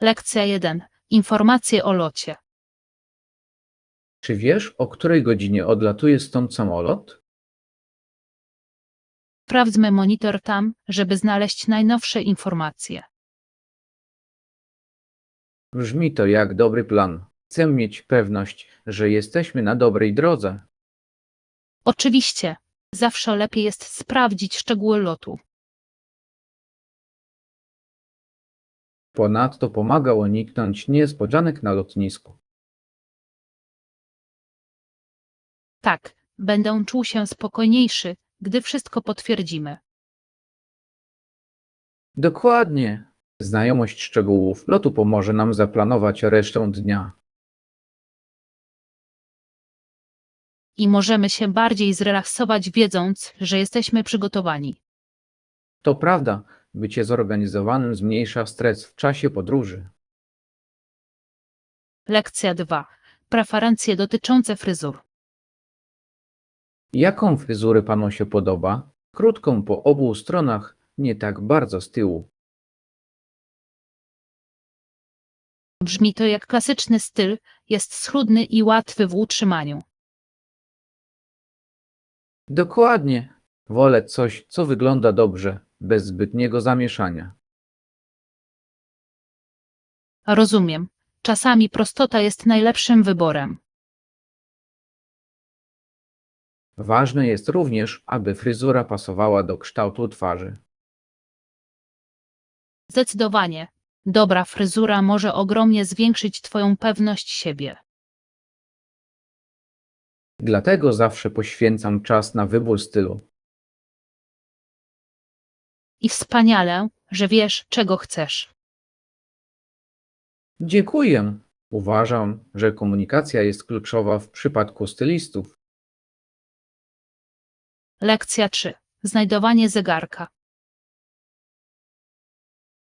Lekcja 1. Informacje o locie. Czy wiesz, o której godzinie odlatuje stąd samolot? Sprawdźmy monitor tam, żeby znaleźć najnowsze informacje. Brzmi to jak dobry plan. Chcę mieć pewność, że jesteśmy na dobrej drodze. Oczywiście, zawsze lepiej jest sprawdzić szczegóły lotu. Ponadto pomaga uniknąć niespodzianek na lotnisku. Tak, będę czuł się spokojniejszy, gdy wszystko potwierdzimy. Dokładnie. Znajomość szczegółów lotu pomoże nam zaplanować resztę dnia. I możemy się bardziej zrelaksować, wiedząc, że jesteśmy przygotowani. To prawda, bycie zorganizowanym zmniejsza stres w czasie podróży. Lekcja 2. Preferencje dotyczące fryzur. Jaką fryzurę panu się podoba? Krótką po obu stronach, nie tak bardzo z tyłu. Brzmi to jak klasyczny styl, jest schludny i łatwy w utrzymaniu. Dokładnie. Wolę coś, co wygląda dobrze, bez zbytniego zamieszania. Rozumiem. Czasami prostota jest najlepszym wyborem. Ważne jest również, aby fryzura pasowała do kształtu twarzy. Zdecydowanie. Dobra fryzura może ogromnie zwiększyć Twoją pewność siebie. Dlatego zawsze poświęcam czas na wybór stylu. I wspaniale, że wiesz, czego chcesz. Dziękuję. Uważam, że komunikacja jest kluczowa w przypadku stylistów. Lekcja 3. Znajdowanie zegarka.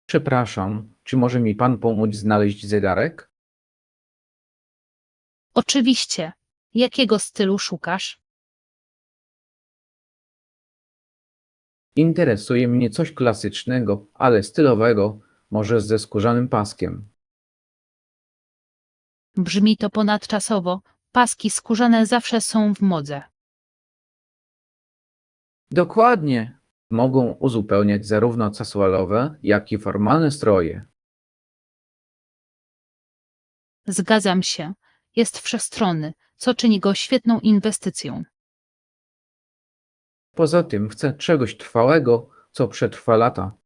Przepraszam, czy może mi pan pomóc znaleźć zegarek? Oczywiście. Jakiego stylu szukasz? Interesuje mnie coś klasycznego, ale stylowego, może ze skórzanym paskiem. Brzmi to ponadczasowo. Paski skórzane zawsze są w modze. Dokładnie. Mogą uzupełniać zarówno casualowe, jak i formalne stroje. Zgadzam się. Jest wszechstronny, co czyni go świetną inwestycją. Poza tym chcę czegoś trwałego, co przetrwa lata.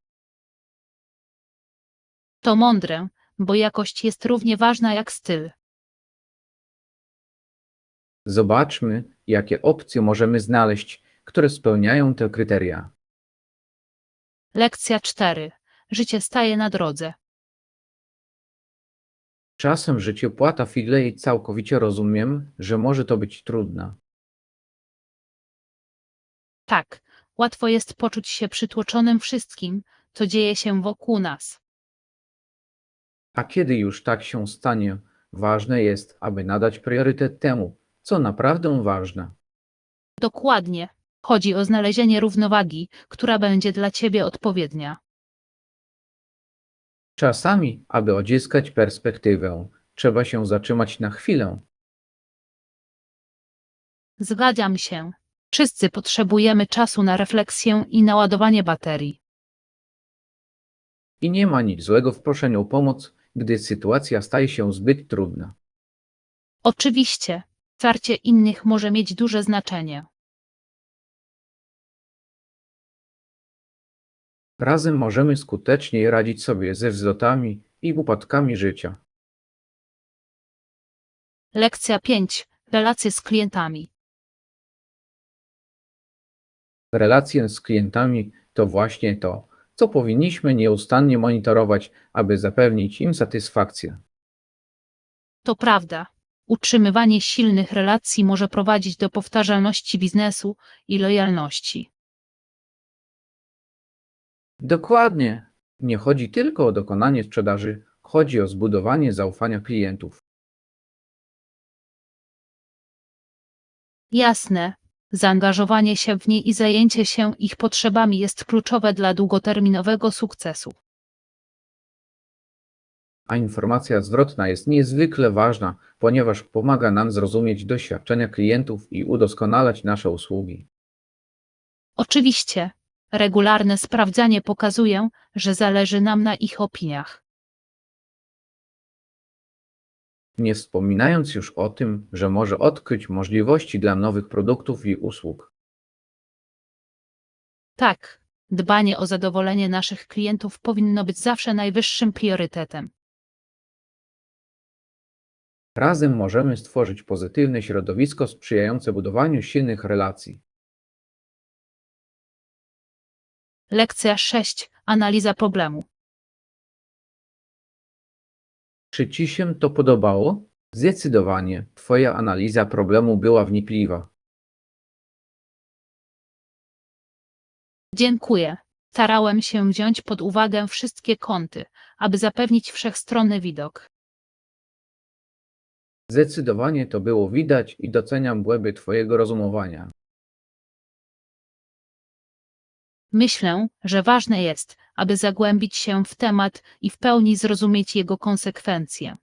To mądre, bo jakość jest równie ważna jak styl. Zobaczmy, jakie opcje możemy znaleźć, które spełniają te kryteria. Lekcja 4. Życie staje na drodze. Czasem życie płata figle i całkowicie rozumiem, że może to być trudne. Tak, łatwo jest poczuć się przytłoczonym wszystkim, co dzieje się wokół nas. A kiedy już tak się stanie, ważne jest, aby nadać priorytet temu, co naprawdę ważne. Dokładnie. Chodzi o znalezienie równowagi, która będzie dla ciebie odpowiednia. Czasami, aby odzyskać perspektywę, trzeba się zatrzymać na chwilę. Zgadzam się. Wszyscy potrzebujemy czasu na refleksję i naładowanie baterii. I nie ma nic złego w proszeniu o pomoc, gdy sytuacja staje się zbyt trudna. Oczywiście, wsparcie innych może mieć duże znaczenie. Razem możemy skuteczniej radzić sobie ze wzlotami i upadkami życia. Lekcja 5. Relacje z klientami. Relacje z klientami to właśnie to, co powinniśmy nieustannie monitorować, aby zapewnić im satysfakcję. To prawda. Utrzymywanie silnych relacji może prowadzić do powtarzalności biznesu i lojalności. Dokładnie. Nie chodzi tylko o dokonanie sprzedaży, chodzi o zbudowanie zaufania klientów. Jasne, zaangażowanie się w nie i zajęcie się ich potrzebami jest kluczowe dla długoterminowego sukcesu. A informacja zwrotna jest niezwykle ważna, ponieważ pomaga nam zrozumieć doświadczenia klientów i udoskonalać nasze usługi. Oczywiście, regularne sprawdzanie pokazuje, że zależy nam na ich opiniach. Nie wspominając już o tym, że może odkryć możliwości dla nowych produktów i usług. Tak, dbanie o zadowolenie naszych klientów powinno być zawsze najwyższym priorytetem. Razem możemy stworzyć pozytywne środowisko sprzyjające budowaniu silnych relacji. Lekcja 6. Analiza problemu. Czy Ci się to podobało? Zdecydowanie, Twoja analiza problemu była wnikliwa. Dziękuję. Starałem się wziąć pod uwagę wszystkie kąty, aby zapewnić wszechstronny widok. Zdecydowanie to było widać i doceniam głębię Twojego rozumowania. Myślę, że ważne jest, aby zagłębić się w temat i w pełni zrozumieć jego konsekwencje.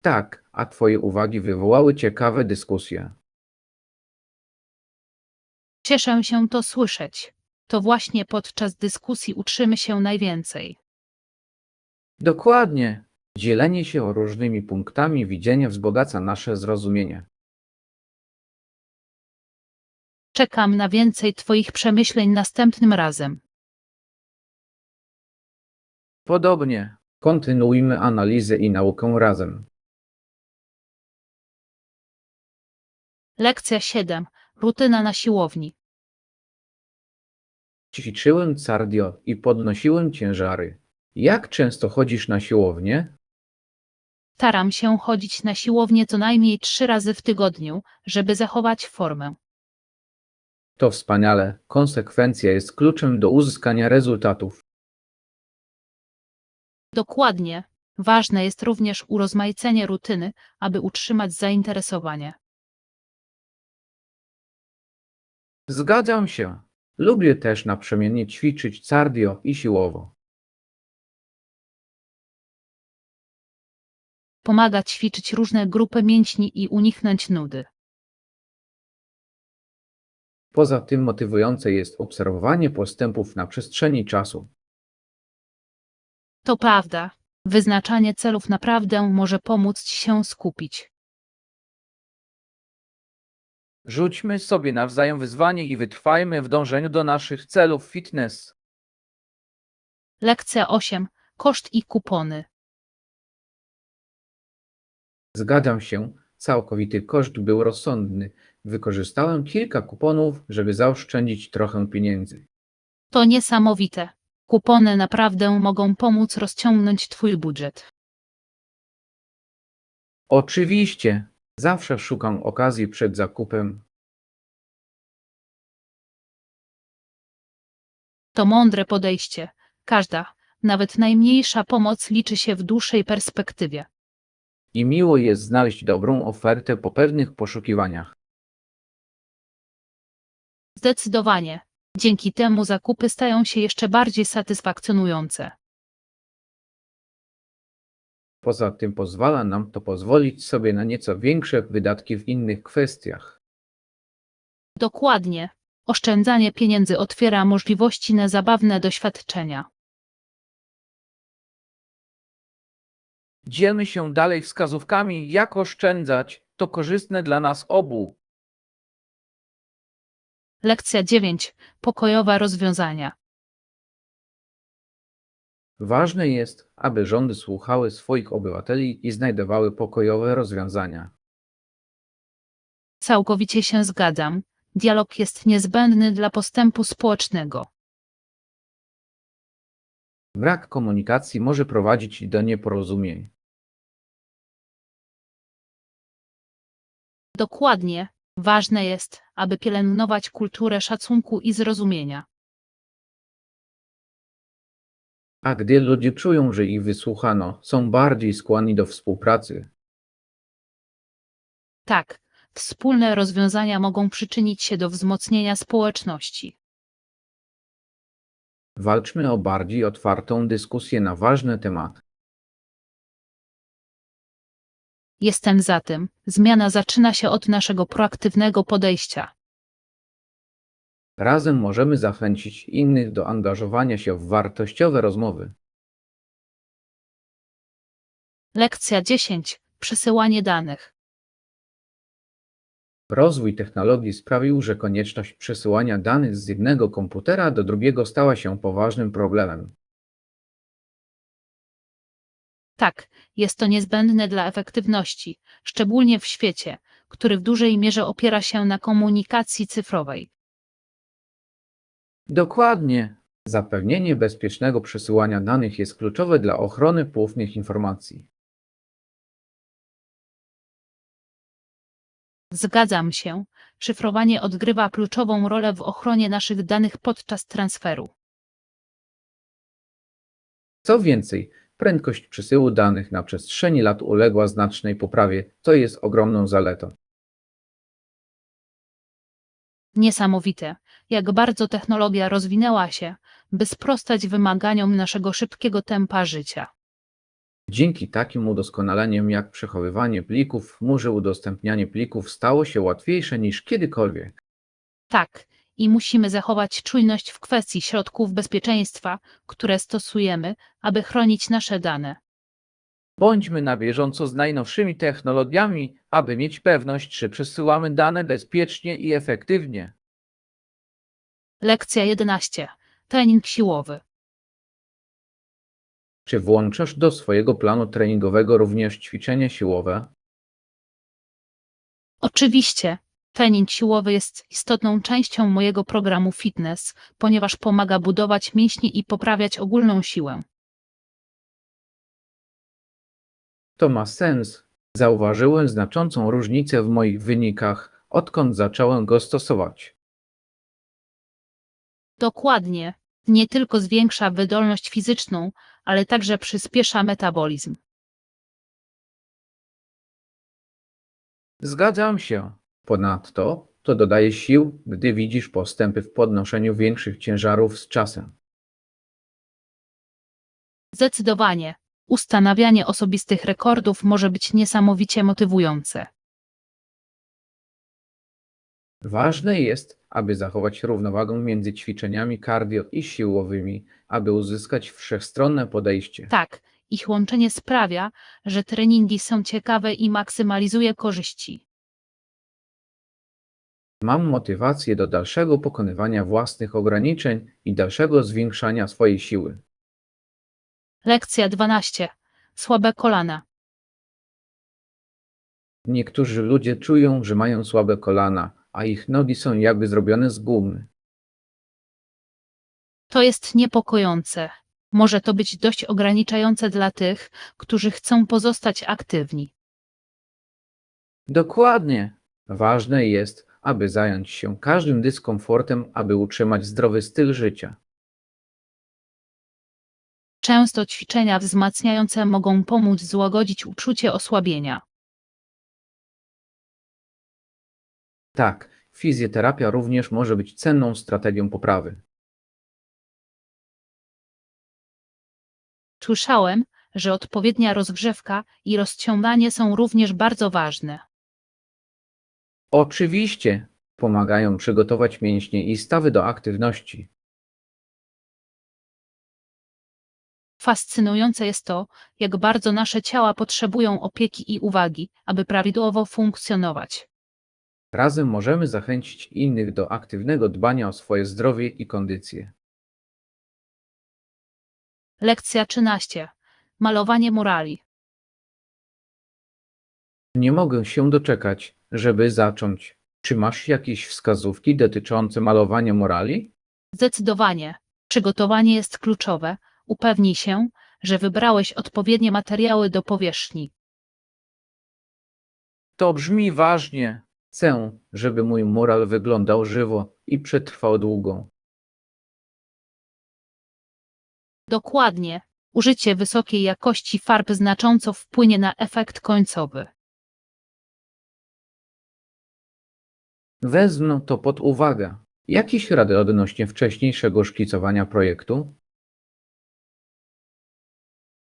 Tak, a Twoje uwagi wywołały ciekawe dyskusje. Cieszę się to słyszeć. To właśnie podczas dyskusji uczymy się najwięcej. Dokładnie. Dzielenie się różnymi punktami widzenia wzbogaca nasze zrozumienie. Czekam na więcej Twoich przemyśleń następnym razem. Podobnie, kontynuujmy analizę i naukę razem. Lekcja 7. Rutyna na siłowni. Ćwiczyłem cardio i podnosiłem ciężary. Jak często chodzisz na siłownię? Staram się chodzić na siłownię co najmniej 3 razy w tygodniu, żeby zachować formę. To wspaniale. Konsekwencja jest kluczem do uzyskania rezultatów. Dokładnie. Ważne jest również urozmaicenie rutyny, aby utrzymać zainteresowanie. Zgadzam się. Lubię też naprzemiennie ćwiczyć cardio i siłowo. Pomaga ćwiczyć różne grupy mięśni i uniknąć nudy. Poza tym motywujące jest obserwowanie postępów na przestrzeni czasu. To prawda. Wyznaczanie celów naprawdę może pomóc Ci się skupić. Rzućmy sobie nawzajem wyzwanie i wytrwajmy w dążeniu do naszych celów fitness. Lekcja 8. Koszt i kupony. Zgadzam się, całkowity koszt był rozsądny. Wykorzystałem kilka kuponów, żeby zaoszczędzić trochę pieniędzy. To niesamowite. Kupony naprawdę mogą pomóc rozciągnąć Twój budżet. Oczywiście, zawsze szukam okazji przed zakupem. To mądre podejście. Każda, nawet najmniejsza pomoc liczy się w dłuższej perspektywie. I miło jest znaleźć dobrą ofertę po pewnych poszukiwaniach. Zdecydowanie. Dzięki temu zakupy stają się jeszcze bardziej satysfakcjonujące. Poza tym pozwala nam to pozwolić sobie na nieco większe wydatki w innych kwestiach. Dokładnie. Oszczędzanie pieniędzy otwiera możliwości na zabawne doświadczenia. Dzielmy się dalej wskazówkami, jak oszczędzać. To korzystne dla nas obu. Lekcja 9. Pokojowe rozwiązania. Ważne jest, aby rządy słuchały swoich obywateli i znajdowały pokojowe rozwiązania. Całkowicie się zgadzam. Dialog jest niezbędny dla postępu społecznego. Brak komunikacji może prowadzić do nieporozumień. Dokładnie. Ważne jest, aby pielęgnować kulturę szacunku i zrozumienia. A gdy ludzie czują, że ich wysłuchano, są bardziej skłonni do współpracy. Tak, wspólne rozwiązania mogą przyczynić się do wzmocnienia społeczności. Walczmy o bardziej otwartą dyskusję na ważne tematy. Jestem za tym. Zmiana zaczyna się od naszego proaktywnego podejścia. Razem możemy zachęcić innych do angażowania się w wartościowe rozmowy. Lekcja 10. Przesyłanie danych. Rozwój technologii sprawił, że konieczność przesyłania danych z jednego komputera do drugiego stała się poważnym problemem. Tak, jest to niezbędne dla efektywności, szczególnie w świecie, który w dużej mierze opiera się na komunikacji cyfrowej. Dokładnie. Zapewnienie bezpiecznego przesyłania danych jest kluczowe dla ochrony poufnych informacji. Zgadzam się, szyfrowanie odgrywa kluczową rolę w ochronie naszych danych podczas transferu. Co więcej, prędkość przesyłu danych na przestrzeni lat uległa znacznej poprawie, co jest ogromną zaletą. Niesamowite, jak bardzo technologia rozwinęła się, by sprostać wymaganiom naszego szybkiego tempa życia. Dzięki takim udoskonaleniom jak przechowywanie plików w chmurze udostępnianie plików stało się łatwiejsze niż kiedykolwiek. Tak, i musimy zachować czujność w kwestii środków bezpieczeństwa, które stosujemy, aby chronić nasze dane. Bądźmy na bieżąco z najnowszymi technologiami, aby mieć pewność, że przesyłamy dane bezpiecznie i efektywnie. Lekcja 11. Trening siłowy. Czy włączasz do swojego planu treningowego również ćwiczenia siłowe? Oczywiście, trening siłowy jest istotną częścią mojego programu fitness, ponieważ pomaga budować mięśnie i poprawiać ogólną siłę. To ma sens. Zauważyłem znaczącą różnicę w moich wynikach, odkąd zacząłem go stosować. Dokładnie, nie tylko zwiększa wydolność fizyczną, ale także przyspiesza metabolizm. Zgadzam się. Ponadto to dodaje sił, gdy widzisz postępy w podnoszeniu większych ciężarów z czasem. Zdecydowanie, ustanawianie osobistych rekordów może być niesamowicie motywujące. Ważne jest, aby zachować równowagę między ćwiczeniami cardio i siłowymi, aby uzyskać wszechstronne podejście. Tak, ich łączenie sprawia, że treningi są ciekawe i maksymalizuje korzyści. Mam motywację do dalszego pokonywania własnych ograniczeń i dalszego zwiększania swojej siły. Lekcja 12. Słabe kolana. Niektórzy ludzie czują, że mają słabe kolana, a ich nogi są jakby zrobione z gumy. To jest niepokojące. Może to być dość ograniczające dla tych, którzy chcą pozostać aktywni. Dokładnie. Ważne jest, aby zająć się każdym dyskomfortem, aby utrzymać zdrowy styl życia. Często ćwiczenia wzmacniające mogą pomóc złagodzić uczucie osłabienia. Tak, fizjoterapia również może być cenną strategią poprawy. Słyszałem, że odpowiednia rozgrzewka i rozciąganie są również bardzo ważne. Oczywiście pomagają przygotować mięśnie i stawy do aktywności. Fascynujące jest to, jak bardzo nasze ciała potrzebują opieki i uwagi, aby prawidłowo funkcjonować. Razem możemy zachęcić innych do aktywnego dbania o swoje zdrowie i kondycję. Lekcja 13. Malowanie murali. Nie mogę się doczekać, żeby zacząć. Czy masz jakieś wskazówki dotyczące malowania murali? Zdecydowanie. Przygotowanie jest kluczowe. Upewnij się, że wybrałeś odpowiednie materiały do powierzchni. To brzmi ważnie. Chcę, żeby mój mural wyglądał żywo i przetrwał długo. Dokładnie. Użycie wysokiej jakości farb znacząco wpłynie na efekt końcowy. Wezmę to pod uwagę. Jakieś rady odnośnie wcześniejszego szkicowania projektu?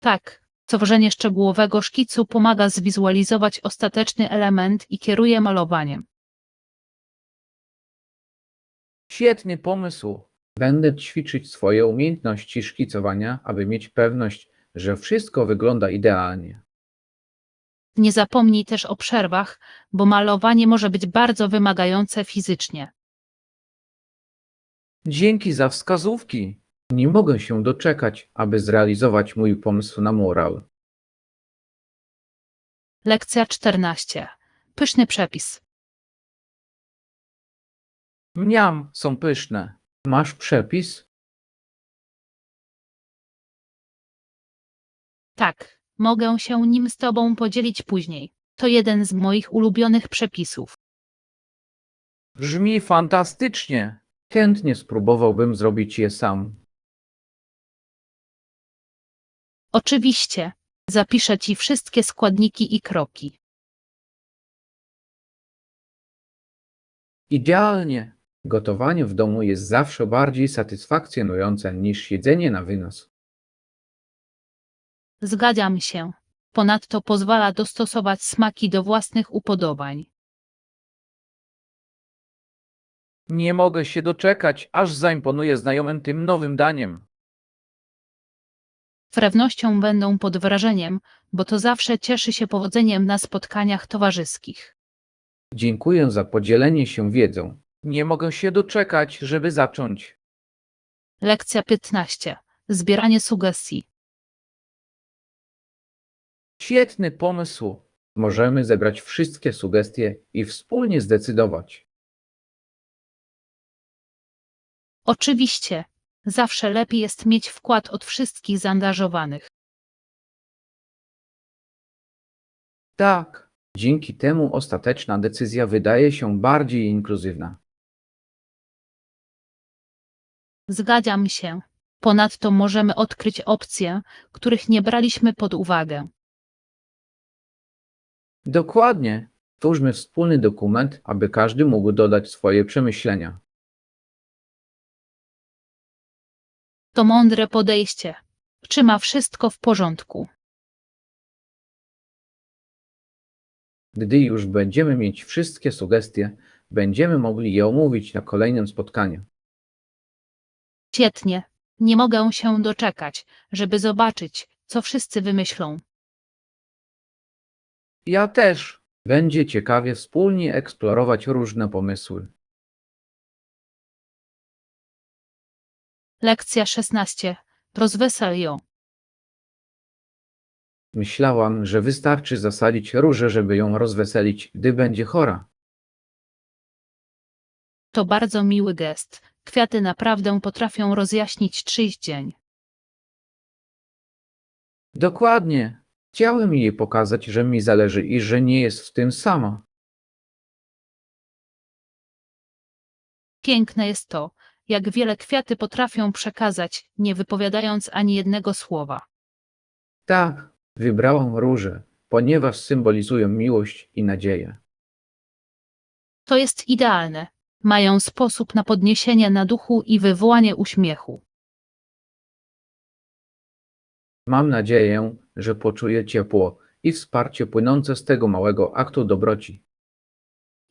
Tak, Tworzenie szczegółowego szkicu pomaga zwizualizować ostateczny element i kieruje malowaniem. Świetny pomysł. Będę ćwiczyć swoje umiejętności szkicowania, aby mieć pewność, że wszystko wygląda idealnie. Nie zapomnij też o przerwach, bo malowanie może być bardzo wymagające fizycznie. Dzięki za wskazówki. Nie mogę się doczekać, aby zrealizować mój pomysł na mural. Lekcja 14. Pyszny przepis. Mniam, są pyszne. Masz przepis? Tak, mogę się nim z tobą podzielić później. To jeden z moich ulubionych przepisów. Brzmi fantastycznie. Chętnie spróbowałbym zrobić je sam. Oczywiście, zapiszę ci wszystkie składniki i kroki. Idealnie. Gotowanie w domu jest zawsze bardziej satysfakcjonujące niż jedzenie na wynos. Zgadzam się. Ponadto pozwala dostosować smaki do własnych upodobań. Nie mogę się doczekać, aż zaimponuję znajomym tym nowym daniem. Z pewnością będą pod wrażeniem, bo to zawsze cieszy się powodzeniem na spotkaniach towarzyskich. Dziękuję za podzielenie się wiedzą. Nie mogę się doczekać, żeby zacząć. Lekcja 15. Zbieranie sugestii. Świetny pomysł. Możemy zebrać wszystkie sugestie i wspólnie zdecydować. Oczywiście, zawsze lepiej jest mieć wkład od wszystkich zaangażowanych. Tak, dzięki temu ostateczna decyzja wydaje się bardziej inkluzywna. Zgadzam się. Ponadto możemy odkryć opcje, których nie braliśmy pod uwagę. Dokładnie. Twórzmy wspólny dokument, aby każdy mógł dodać swoje przemyślenia. To mądre podejście. Trzyma wszystko w porządku. Gdy już będziemy mieć wszystkie sugestie, będziemy mogli je omówić na kolejnym spotkaniu. Świetnie. Nie mogę się doczekać, żeby zobaczyć, co wszyscy wymyślą. Ja też. Będzie ciekawie wspólnie eksplorować różne pomysły. Lekcja 16. Rozwesel ją. Myślałam, że wystarczy zasadzić różę, żeby ją rozweselić, gdy będzie chora. To bardzo miły gest. Kwiaty naprawdę potrafią rozjaśnić czyjś dzień. Dokładnie. Chciałem jej pokazać, że mi zależy i że nie jest w tym sama. Piękne jest to, jak wiele kwiaty potrafią przekazać, nie wypowiadając ani jednego słowa. Tak, wybrałam róże, ponieważ symbolizują miłość i nadzieję. To jest idealne. Mają sposób na podniesienie na duchu i wywołanie uśmiechu. Mam nadzieję, że poczuję ciepło i wsparcie płynące z tego małego aktu dobroci.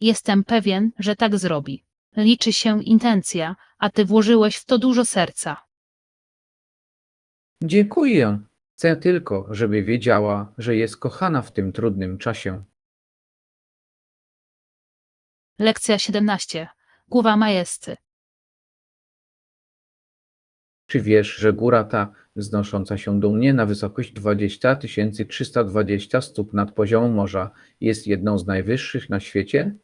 Jestem pewien, że tak zrobi. Liczy się intencja, a ty włożyłeś w to dużo serca. Dziękuję. Chcę tylko, żeby wiedziała, że jest kochana w tym trudnym czasie. Lekcja 17. Głowa majesty. Czy wiesz, że góra ta, wznosząca się dumnie na wysokość 20 320 stóp nad poziomem morza, jest jedną z najwyższych na świecie?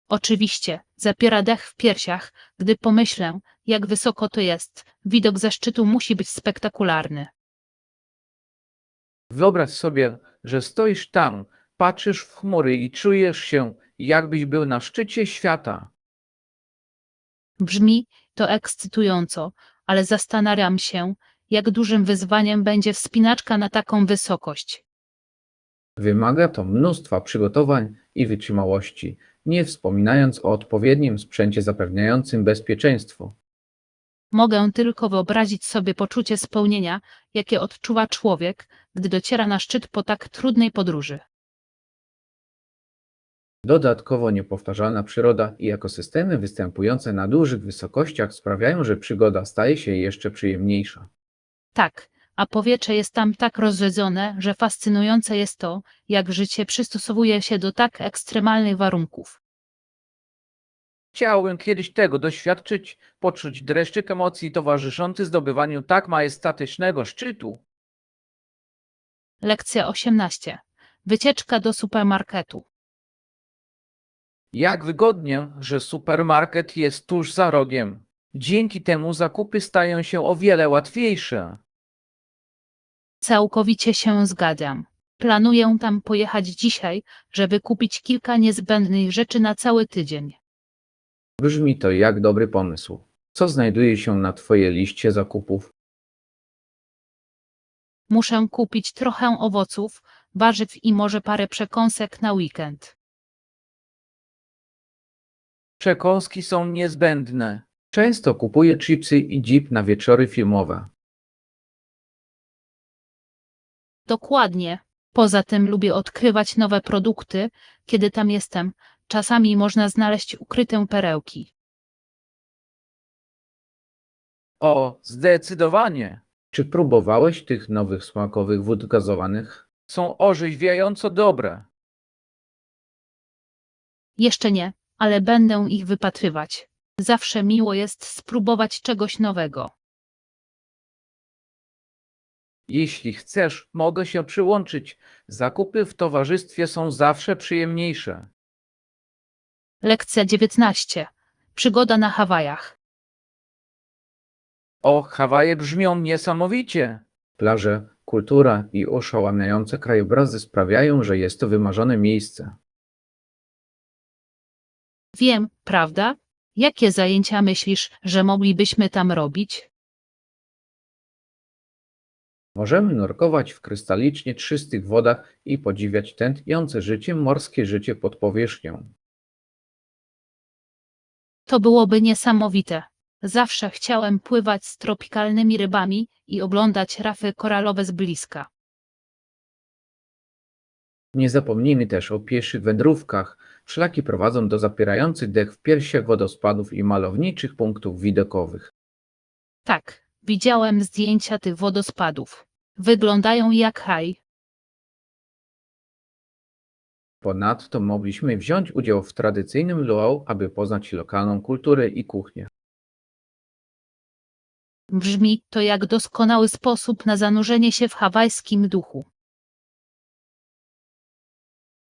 Oczywiście, zapiera dech w piersiach, gdy pomyślę, jak wysoko to jest. Widok ze szczytu musi być spektakularny. Wyobraź sobie, że stoisz tam, patrzysz w chmury i czujesz się, jakbyś był na szczycie świata. Brzmi to ekscytująco, ale zastanawiam się, jak dużym wyzwaniem będzie wspinaczka na taką wysokość. Wymaga to mnóstwa przygotowań i wytrzymałości, nie wspominając o odpowiednim sprzęcie zapewniającym bezpieczeństwo. Mogę tylko wyobrazić sobie poczucie spełnienia, jakie odczuwa człowiek, gdy dociera na szczyt po tak trudnej podróży. Dodatkowo niepowtarzalna przyroda i ekosystemy występujące na dużych wysokościach sprawiają, że przygoda staje się jeszcze przyjemniejsza. Tak, a powietrze jest tam tak rozrzedzone, że fascynujące jest to, jak życie przystosowuje się do tak ekstremalnych warunków. Chciałbym kiedyś tego doświadczyć, poczuć dreszczyk emocji towarzyszący zdobywaniu tak majestatycznego szczytu. Lekcja 18. Wycieczka do supermarketu. Jak wygodnie, że supermarket jest tuż za rogiem. Dzięki temu zakupy stają się o wiele łatwiejsze. Całkowicie się zgadzam. Planuję tam pojechać dzisiaj, żeby kupić kilka niezbędnych rzeczy na cały tydzień. Brzmi to jak dobry pomysł. Co znajduje się na Twojej liście zakupów? Muszę kupić trochę owoców, warzyw i może parę przekąsek na weekend. Przekąski są niezbędne. Często kupuję chipsy i dip na wieczory filmowe. Dokładnie. Poza tym lubię odkrywać nowe produkty, kiedy tam jestem. Czasami można znaleźć ukryte perełki. O, zdecydowanie. Czy próbowałeś tych nowych smakowych wód gazowanych? Są orzeźwiająco dobre. Jeszcze nie, ale będę ich wypatrywać. Zawsze miło jest spróbować czegoś nowego. Jeśli chcesz, mogę się przyłączyć. Zakupy w towarzystwie są zawsze przyjemniejsze. Lekcja 19. Przygoda na Hawajach. O, Hawaje brzmią niesamowicie. Plaże, kultura i oszałamiające krajobrazy sprawiają, że jest to wymarzone miejsce. Wiem, prawda? Jakie zajęcia myślisz, że moglibyśmy tam robić? Możemy nurkować w krystalicznie czystych wodach i podziwiać tętniące życie morskie życie pod powierzchnią. To byłoby niesamowite. Zawsze chciałem pływać z tropikalnymi rybami i oglądać rafy koralowe z bliska. Nie zapomnijmy też o pieszych wędrówkach. Szlaki prowadzą do zapierających dech w piersiach wodospadów i malowniczych punktów widokowych. Tak, widziałem zdjęcia tych wodospadów. Wyglądają jak raj. Ponadto mogliśmy wziąć udział w tradycyjnym luau, aby poznać lokalną kulturę i kuchnię. Brzmi to jak doskonały sposób na zanurzenie się w hawajskim duchu.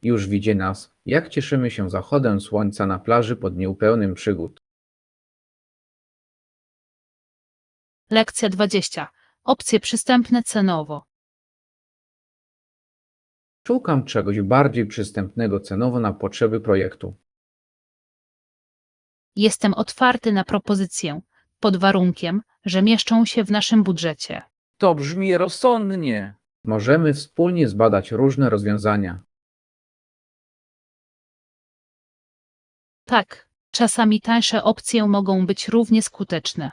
Już widzi nas, jak cieszymy się zachodem słońca na plaży pod dniu pełnym przygód. Lekcja 20. Opcje przystępne cenowo. Szukam czegoś bardziej przystępnego cenowo na potrzeby projektu. Jestem otwarty na propozycję, pod warunkiem, że mieszczą się w naszym budżecie. To brzmi rozsądnie. Możemy wspólnie zbadać różne rozwiązania. Tak, czasami tańsze opcje mogą być równie skuteczne.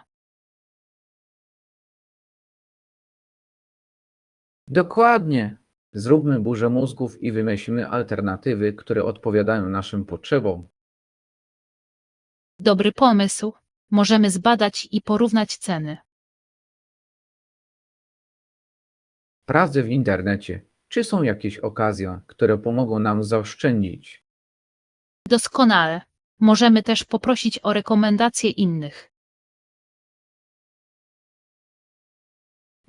Dokładnie. Zróbmy burzę mózgów i wymyślmy alternatywy, które odpowiadają naszym potrzebom. Dobry pomysł. Możemy zbadać i porównać ceny. Sprawdzę w internecie, czy są jakieś okazje, które pomogą nam zaoszczędzić. Doskonale. Możemy też poprosić o rekomendacje innych.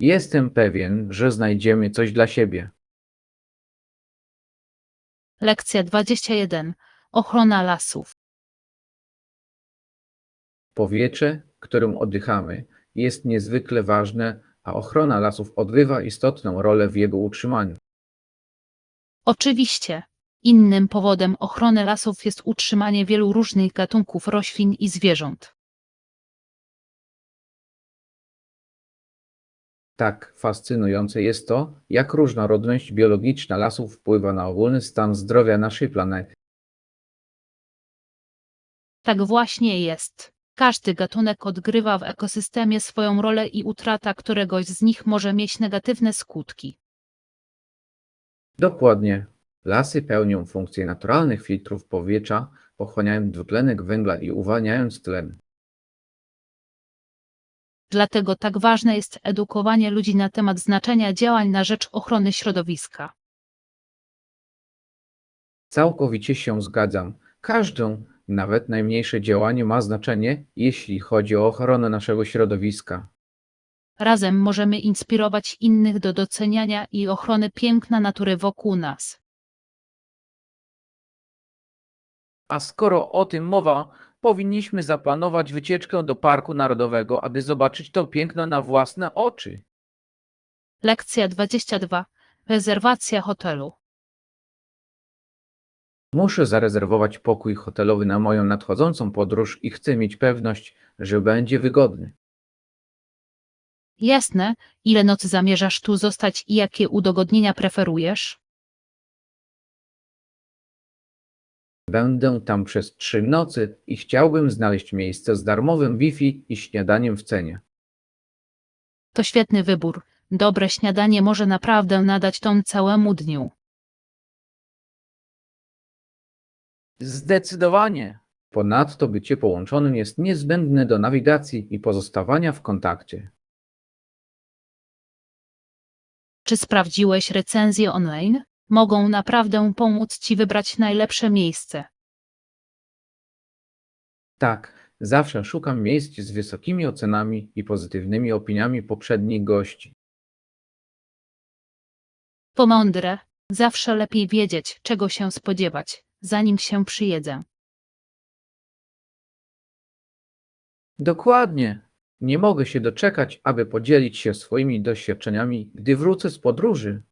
Jestem pewien, że znajdziemy coś dla siebie. Lekcja 21. Ochrona lasów. Powietrze, którym oddychamy, jest niezwykle ważne, a ochrona lasów odgrywa istotną rolę w jego utrzymaniu. Oczywiście. Innym powodem ochrony lasów jest utrzymanie wielu różnych gatunków roślin i zwierząt. Tak fascynujące jest to, jak różnorodność biologiczna lasów wpływa na ogólny stan zdrowia naszej planety. Tak właśnie jest. Każdy gatunek odgrywa w ekosystemie swoją rolę i utrata któregoś z nich może mieć negatywne skutki. Dokładnie. Lasy pełnią funkcję naturalnych filtrów powietrza, pochłaniając dwutlenek węgla i uwalniając tlen. Dlatego tak ważne jest edukowanie ludzi na temat znaczenia działań na rzecz ochrony środowiska. Całkowicie się zgadzam. Każde, nawet najmniejsze działanie ma znaczenie, jeśli chodzi o ochronę naszego środowiska. Razem możemy inspirować innych do doceniania i ochrony piękna natury wokół nas. A skoro o tym mowa, powinniśmy zaplanować wycieczkę do Parku Narodowego, aby zobaczyć to piękno na własne oczy. Lekcja 22. Rezerwacja hotelu. Muszę zarezerwować pokój hotelowy na moją nadchodzącą podróż i chcę mieć pewność, że będzie wygodny. Jasne, ile nocy zamierzasz tu zostać i jakie udogodnienia preferujesz? Będę tam przez 3 nocy i chciałbym znaleźć miejsce z darmowym Wi-Fi i śniadaniem w cenie. To świetny wybór. Dobre śniadanie może naprawdę nadać ton całemu dniu. Zdecydowanie. Ponadto bycie połączonym jest niezbędne do nawigacji i pozostawania w kontakcie. Czy sprawdziłeś recenzje online? Mogą naprawdę pomóc Ci wybrać najlepsze miejsce. Tak, zawsze szukam miejsc z wysokimi ocenami i pozytywnymi opiniami poprzednich gości. To mądre. Zawsze lepiej wiedzieć, czego się spodziewać, zanim się przyjedzie. Dokładnie. Nie mogę się doczekać, aby podzielić się swoimi doświadczeniami, gdy wrócę z podróży.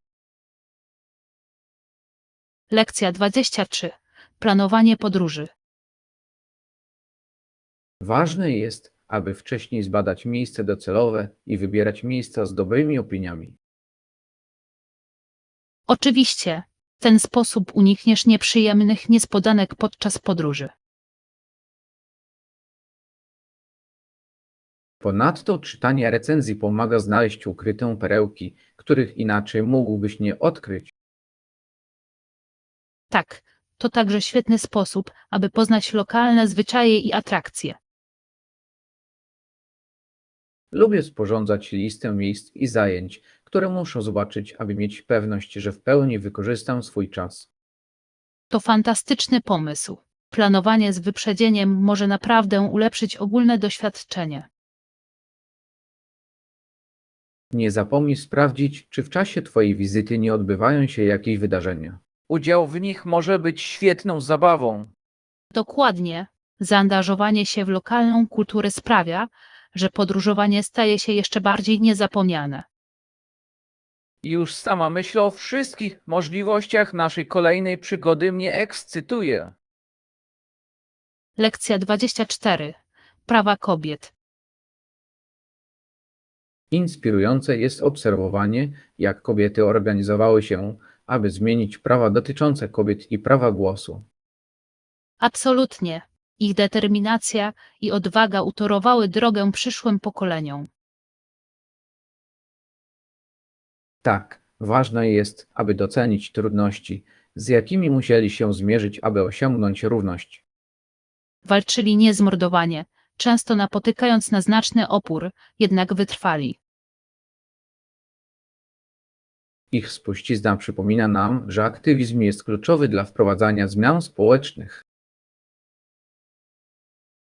Lekcja 23. Planowanie podróży. Ważne jest, aby wcześniej zbadać miejsce docelowe i wybierać miejsca z dobrymi opiniami. Oczywiście, w ten sposób unikniesz nieprzyjemnych niespodzianek podczas podróży. Ponadto czytanie recenzji pomaga znaleźć ukryte perełki, których inaczej mógłbyś nie odkryć. Tak, to także świetny sposób, aby poznać lokalne zwyczaje i atrakcje. Lubię sporządzać listę miejsc i zajęć, które muszę zobaczyć, aby mieć pewność, że w pełni wykorzystam swój czas. To fantastyczny pomysł. Planowanie z wyprzedzeniem może naprawdę ulepszyć ogólne doświadczenie. Nie zapomnij sprawdzić, czy w czasie Twojej wizyty nie odbywają się jakieś wydarzenia. Udział w nich może być świetną zabawą. Dokładnie. Zaangażowanie się w lokalną kulturę sprawia, że podróżowanie staje się jeszcze bardziej niezapomniane. Już sama myśl o wszystkich możliwościach naszej kolejnej przygody mnie ekscytuje. Lekcja 24. Prawa kobiet. Inspirujące jest obserwowanie, jak kobiety organizowały się, aby zmienić prawa dotyczące kobiet i prawa głosu. Absolutnie. Ich determinacja i odwaga utorowały drogę przyszłym pokoleniom. Tak, ważne jest, aby docenić trudności, z jakimi musieli się zmierzyć, aby osiągnąć równość. Walczyli niezmordowanie, często napotykając na znaczny opór, jednak wytrwali. Ich spuścizna przypomina nam, że aktywizm jest kluczowy dla wprowadzania zmian społecznych.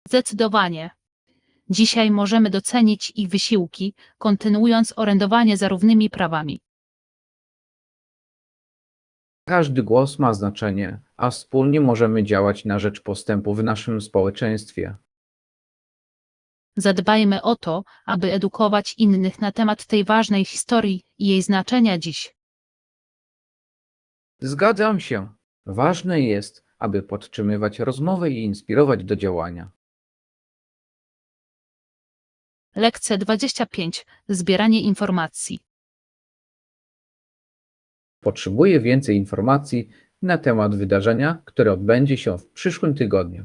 Zdecydowanie. Dzisiaj możemy docenić ich wysiłki, kontynuując orędowanie za równymi prawami. Każdy głos ma znaczenie, a wspólnie możemy działać na rzecz postępu w naszym społeczeństwie. Zadbajmy o to, aby edukować innych na temat tej ważnej historii i jej znaczenia dziś. Zgadzam się. Ważne jest, aby podtrzymywać rozmowę i inspirować do działania. Lekcja 25. Zbieranie informacji. Potrzebuję więcej informacji na temat wydarzenia, które odbędzie się w przyszłym tygodniu.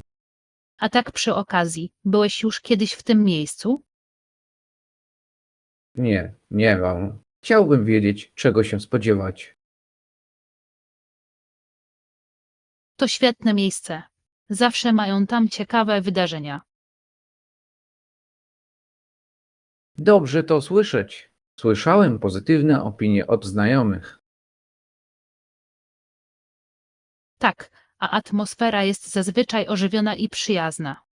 A tak przy okazji, byłeś już kiedyś w tym miejscu? Nie mam. Chciałbym wiedzieć, czego się spodziewać. To świetne miejsce. Zawsze mają tam ciekawe wydarzenia. Dobrze to słyszeć. Słyszałem pozytywne opinie od znajomych. Tak, a atmosfera jest zazwyczaj ożywiona i przyjazna.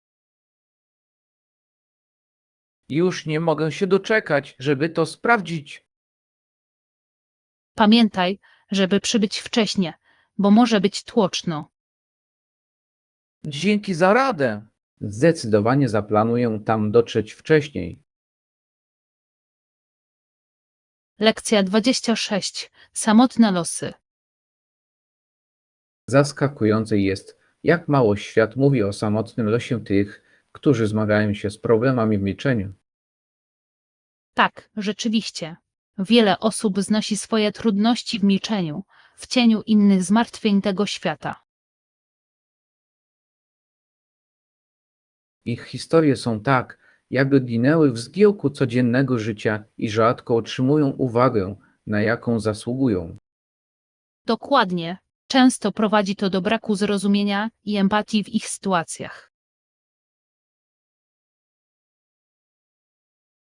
Już nie mogę się doczekać, żeby to sprawdzić. Pamiętaj, żeby przybyć wcześnie, bo może być tłoczno. Dzięki za radę. Zdecydowanie zaplanuję tam dotrzeć wcześniej. Lekcja 26. Samotne losy. Zaskakujące jest, jak mało świat mówi o samotnym losie tych, którzy zmagają się z problemami w milczeniu. Tak, rzeczywiście. Wiele osób znosi swoje trudności w milczeniu, w cieniu innych zmartwień tego świata. Ich historie są tak, jakby ginęły w zgiełku codziennego życia i rzadko otrzymują uwagę, na jaką zasługują. Dokładnie. Często prowadzi to do braku zrozumienia i empatii w ich sytuacjach.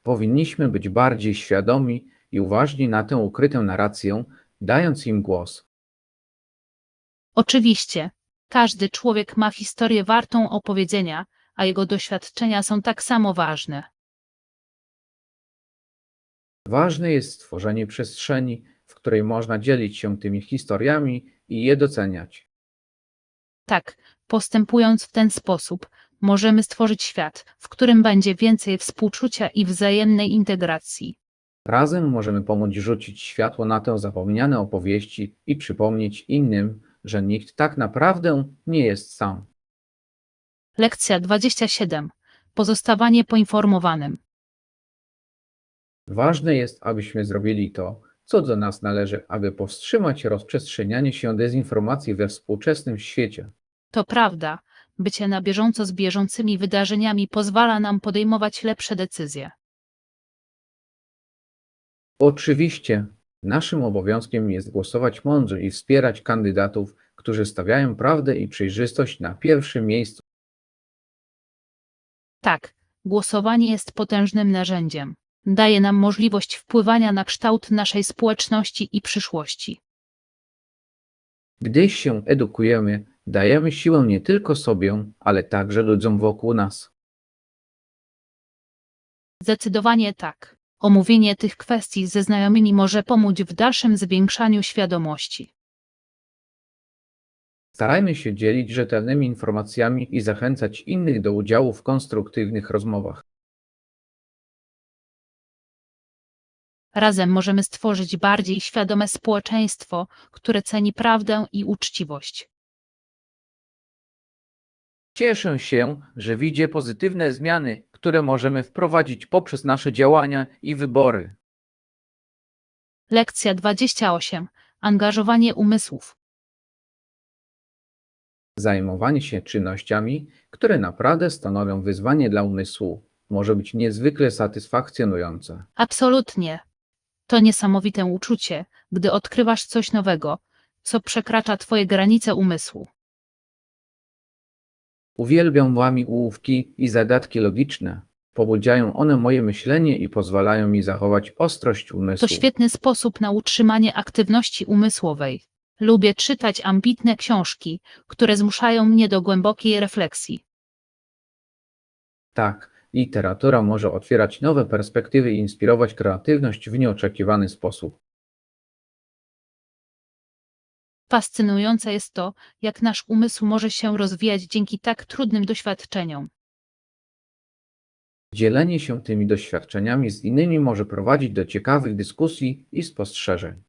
Powinniśmy być bardziej świadomi i uważni na tę ukrytą narrację, dając im głos. Oczywiście, każdy człowiek ma historię wartą opowiedzenia, a jego doświadczenia są tak samo ważne. Ważne jest stworzenie przestrzeni, w której można dzielić się tymi historiami i je doceniać. Tak, postępując w ten sposób, możemy stworzyć świat, w którym będzie więcej współczucia i wzajemnej integracji. Razem możemy pomóc rzucić światło na te zapomniane opowieści i przypomnieć innym, że nikt tak naprawdę nie jest sam. Lekcja 27. Pozostawanie poinformowanym. Ważne jest, abyśmy zrobili to, co do nas należy, aby powstrzymać rozprzestrzenianie się dezinformacji we współczesnym świecie. To prawda, bycie na bieżąco z bieżącymi wydarzeniami pozwala nam podejmować lepsze decyzje. Oczywiście, naszym obowiązkiem jest głosować mądrze i wspierać kandydatów, którzy stawiają prawdę i przejrzystość na pierwszym miejscu. Tak, głosowanie jest potężnym narzędziem. Daje nam możliwość wpływania na kształt naszej społeczności i przyszłości. Gdy się edukujemy, dajemy siłę nie tylko sobie, ale także ludziom wokół nas. Zdecydowanie tak. Omówienie tych kwestii ze znajomymi może pomóc w dalszym zwiększaniu świadomości. Starajmy się dzielić rzetelnymi informacjami i zachęcać innych do udziału w konstruktywnych rozmowach. Razem możemy stworzyć bardziej świadome społeczeństwo, które ceni prawdę i uczciwość. Cieszę się, że widzę pozytywne zmiany, które możemy wprowadzić poprzez nasze działania i wybory. Lekcja 28. Angażowanie umysłów. Zajmowanie się czynnościami, które naprawdę stanowią wyzwanie dla umysłu, może być niezwykle satysfakcjonujące. Absolutnie. To niesamowite uczucie, gdy odkrywasz coś nowego, co przekracza twoje granice umysłu. Uwielbiam łamigłówki i zadatki logiczne. Pobudziają one moje myślenie i pozwalają mi zachować ostrość To umysłu. świetny sposób na utrzymanie aktywności umysłowej. Lubię czytać ambitne książki, które zmuszają mnie do głębokiej refleksji. Tak, literatura może otwierać nowe perspektywy i inspirować kreatywność w nieoczekiwany sposób. Fascynujące jest to, jak nasz umysł może się rozwijać dzięki tak trudnym doświadczeniom. Dzielenie się tymi doświadczeniami z innymi może prowadzić do ciekawych dyskusji i spostrzeżeń.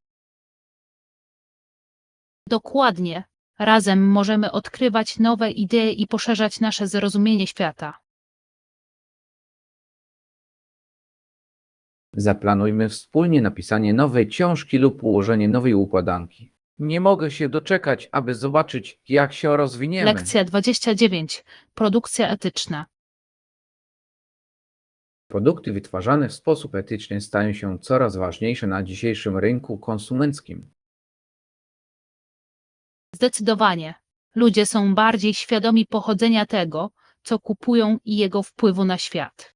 Dokładnie. Razem możemy odkrywać nowe idee i poszerzać nasze zrozumienie świata. Zaplanujmy wspólnie napisanie nowej książki lub ułożenie nowej układanki. Nie mogę się doczekać, aby zobaczyć, jak się rozwiniemy. Lekcja 29. Produkcja etyczna. Produkty wytwarzane w sposób etyczny stają się coraz ważniejsze na dzisiejszym rynku konsumenckim. Zdecydowanie. Ludzie są bardziej świadomi pochodzenia tego, co kupują i jego wpływu na świat.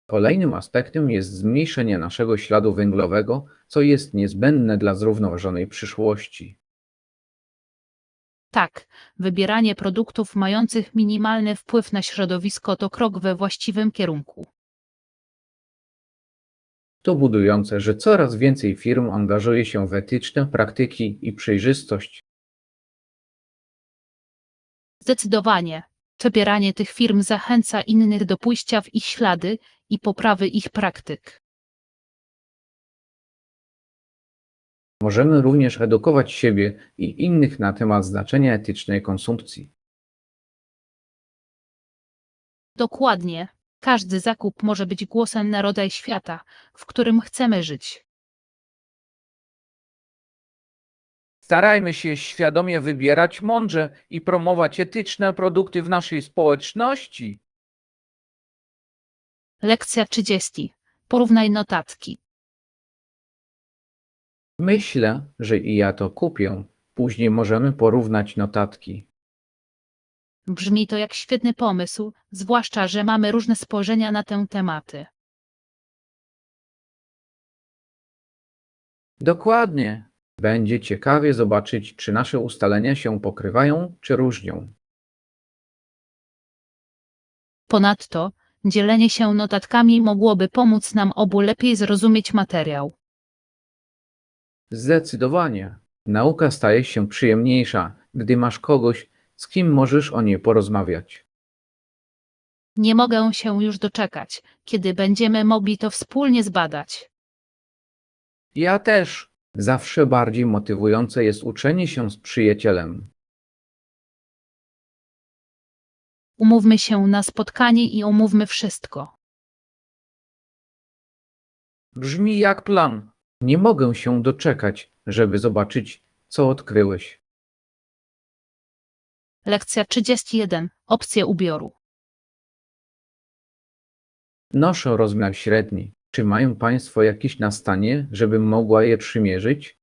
Kolejnym aspektem jest zmniejszenie naszego śladu węglowego, co jest niezbędne dla zrównoważonej przyszłości. Tak, wybieranie produktów mających minimalny wpływ na środowisko to krok we właściwym kierunku. To budujące, że coraz więcej firm angażuje się w etyczne praktyki i przejrzystość. Zdecydowanie. Wybieranie tych firm zachęca innych do pójścia w ich ślady i poprawy ich praktyk. Możemy również edukować siebie i innych na temat znaczenia etycznej konsumpcji. Dokładnie. Każdy zakup może być głosem na rodzaj świata, w którym chcemy żyć. Starajmy się świadomie wybierać mądrze i promować etyczne produkty w naszej społeczności. Lekcja 30. Porównaj notatki. Myślę, że i ja to kupię. Później możemy porównać notatki. Brzmi to jak świetny pomysł, zwłaszcza, że mamy różne spojrzenia na tę tematy. Dokładnie. Będzie ciekawie zobaczyć, czy nasze ustalenia się pokrywają, czy różnią. Ponadto, dzielenie się notatkami mogłoby pomóc nam obu lepiej zrozumieć materiał. Zdecydowanie. Nauka staje się przyjemniejsza, gdy masz kogoś, z kim możesz o niej porozmawiać. Nie mogę się już doczekać, kiedy będziemy mogli to wspólnie zbadać. Ja też. Zawsze bardziej motywujące jest uczenie się z przyjacielem. Umówmy się na spotkanie i omówmy wszystko. Brzmi jak plan. Nie mogę się doczekać, żeby zobaczyć, co odkryłeś. Lekcja 31. Opcje ubioru. Noszę rozmiar średni. Czy mają Państwo jakieś na stanie, żebym mogła je przymierzyć?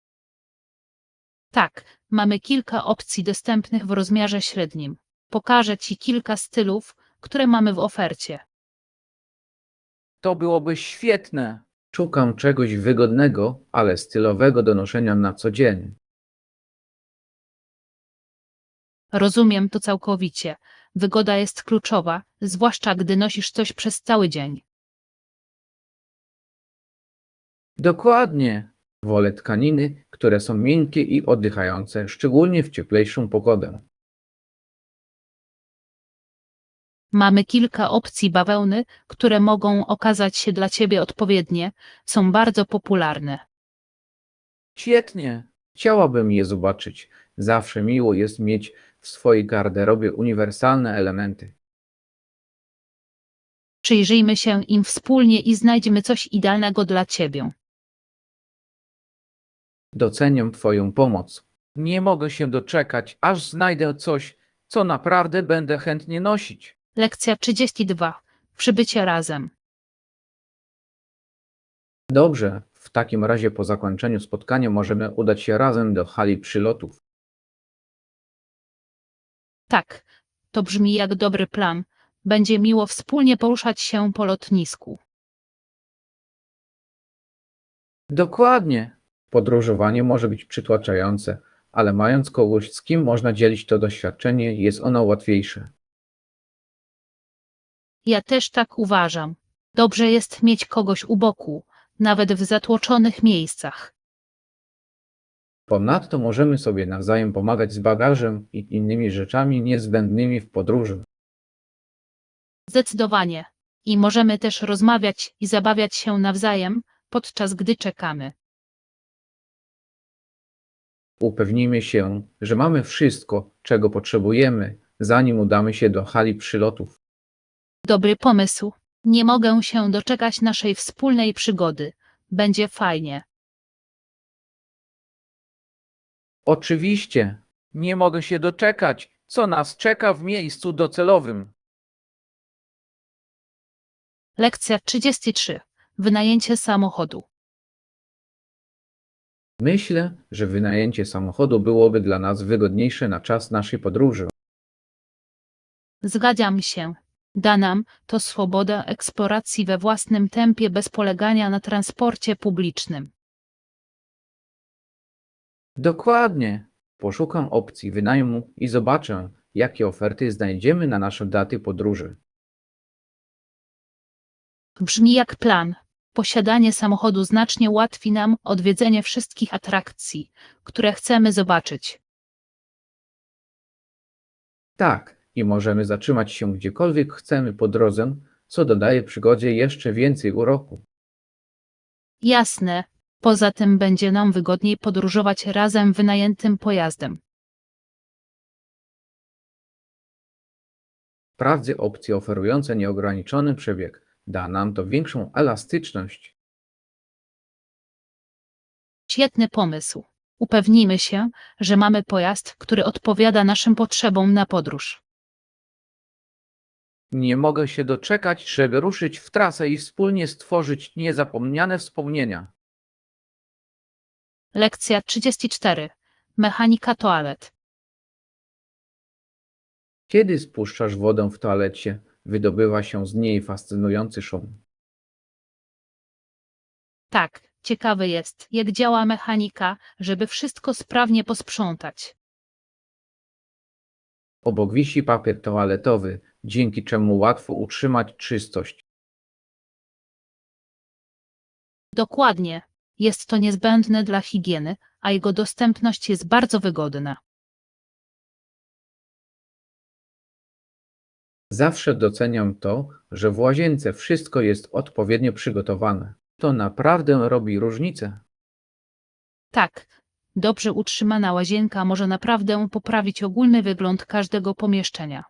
Tak, mamy kilka opcji dostępnych w rozmiarze średnim. Pokażę Ci kilka stylów, które mamy w ofercie. To byłoby świetne. Szukam czegoś wygodnego, ale stylowego do noszenia na co dzień. Rozumiem to całkowicie. Wygoda jest kluczowa, zwłaszcza gdy nosisz coś przez cały dzień. Dokładnie. Wolę tkaniny, które są miękkie i oddychające, szczególnie w cieplejszą pogodę. Mamy kilka opcji bawełny, które mogą okazać się dla Ciebie odpowiednie, są bardzo popularne. Świetnie. Chciałabym je zobaczyć. Zawsze miło jest mieć w swojej garderobie uniwersalne elementy. Przyjrzyjmy się im wspólnie i znajdźmy coś idealnego dla Ciebie. Doceniam Twoją pomoc. Nie mogę się doczekać, aż znajdę coś, co naprawdę będę chętnie nosić. Lekcja 32. Przybycie razem. Dobrze, w takim razie po zakończeniu spotkania możemy udać się razem do hali przylotów. Tak, to brzmi jak dobry plan. Będzie miło wspólnie poruszać się po lotnisku. Dokładnie. Podróżowanie może być przytłaczające, ale mając kogoś, z kim można dzielić to doświadczenie, jest ono łatwiejsze. Ja też tak uważam. Dobrze jest mieć kogoś u boku, nawet w zatłoczonych miejscach. Ponadto możemy sobie nawzajem pomagać z bagażem i innymi rzeczami niezbędnymi w podróży. Zdecydowanie. I możemy też rozmawiać i zabawiać się nawzajem, podczas gdy czekamy. Upewnijmy się, że mamy wszystko, czego potrzebujemy, zanim udamy się do hali przylotów. Dobry pomysł. Nie mogę się doczekać naszej wspólnej przygody. Będzie fajnie. Oczywiście, nie mogę się doczekać, co nas czeka w miejscu docelowym. Lekcja 33. Wynajęcie samochodu. Myślę, że wynajęcie samochodu byłoby dla nas wygodniejsze na czas naszej podróży. Zgadzam się. Da nam to swobodę eksploracji we własnym tempie bez polegania na transporcie publicznym. Dokładnie. Poszukam opcji wynajmu i zobaczę, jakie oferty znajdziemy na nasze daty podróży. Brzmi jak plan. Posiadanie samochodu znacznie ułatwi nam odwiedzenie wszystkich atrakcji, które chcemy zobaczyć. Tak, i możemy zatrzymać się gdziekolwiek chcemy po drodze, co dodaje przygodzie jeszcze więcej uroku. Jasne. Poza tym będzie nam wygodniej podróżować razem wynajętym pojazdem. Wprawdzie opcje oferujące nieograniczony przebieg da nam to większą elastyczność. Świetny pomysł. Upewnijmy się, że mamy pojazd, który odpowiada naszym potrzebom na podróż. Nie mogę się doczekać, żeby ruszyć w trasę i wspólnie stworzyć niezapomniane wspomnienia. Lekcja 34. Mechanika toalet. Kiedy spuszczasz wodę w toalecie, wydobywa się z niej fascynujący szum. Tak, ciekawe jest, jak działa mechanika, żeby wszystko sprawnie posprzątać. Obok wisi papier toaletowy, dzięki czemu łatwo utrzymać czystość. Dokładnie. Jest to niezbędne dla higieny, a jego dostępność jest bardzo wygodna. Zawsze doceniam to, że w łazience wszystko jest odpowiednio przygotowane. To naprawdę robi różnicę. Tak, dobrze utrzymana łazienka może naprawdę poprawić ogólny wygląd każdego pomieszczenia.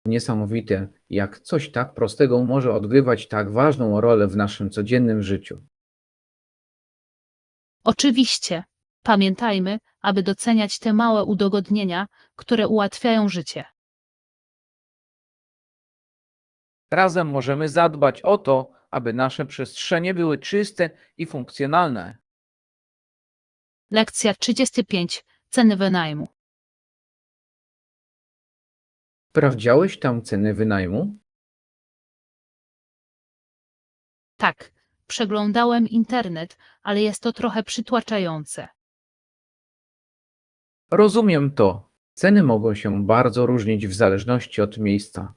Niesamowite, jak coś tak prostego może odgrywać tak ważną rolę w naszym codziennym życiu. Oczywiście, pamiętajmy, aby doceniać te małe udogodnienia, które ułatwiają życie. Razem możemy zadbać o to, aby nasze przestrzenie były czyste i funkcjonalne. Lekcja 35. Ceny wynajmu. Sprawdzałeś tam ceny wynajmu? Tak, przeglądałem internet, ale jest to trochę przytłaczające. Rozumiem to. Ceny mogą się bardzo różnić w zależności od miejsca.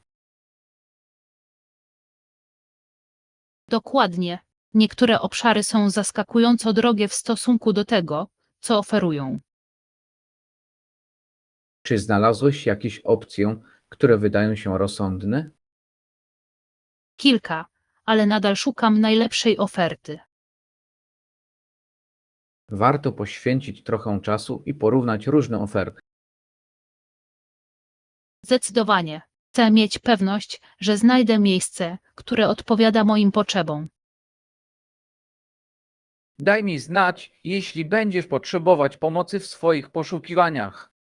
Dokładnie. Niektóre obszary są zaskakująco drogie w stosunku do tego, co oferują. Czy znalazłeś jakieś opcje, które wydają się rozsądne? Kilka, ale nadal szukam najlepszej oferty. Warto poświęcić trochę czasu i porównać różne oferty. Zdecydowanie. Chcę mieć pewność, że znajdę miejsce, które odpowiada moim potrzebom. Daj mi znać, jeśli będziesz potrzebować pomocy w swoich poszukiwaniach.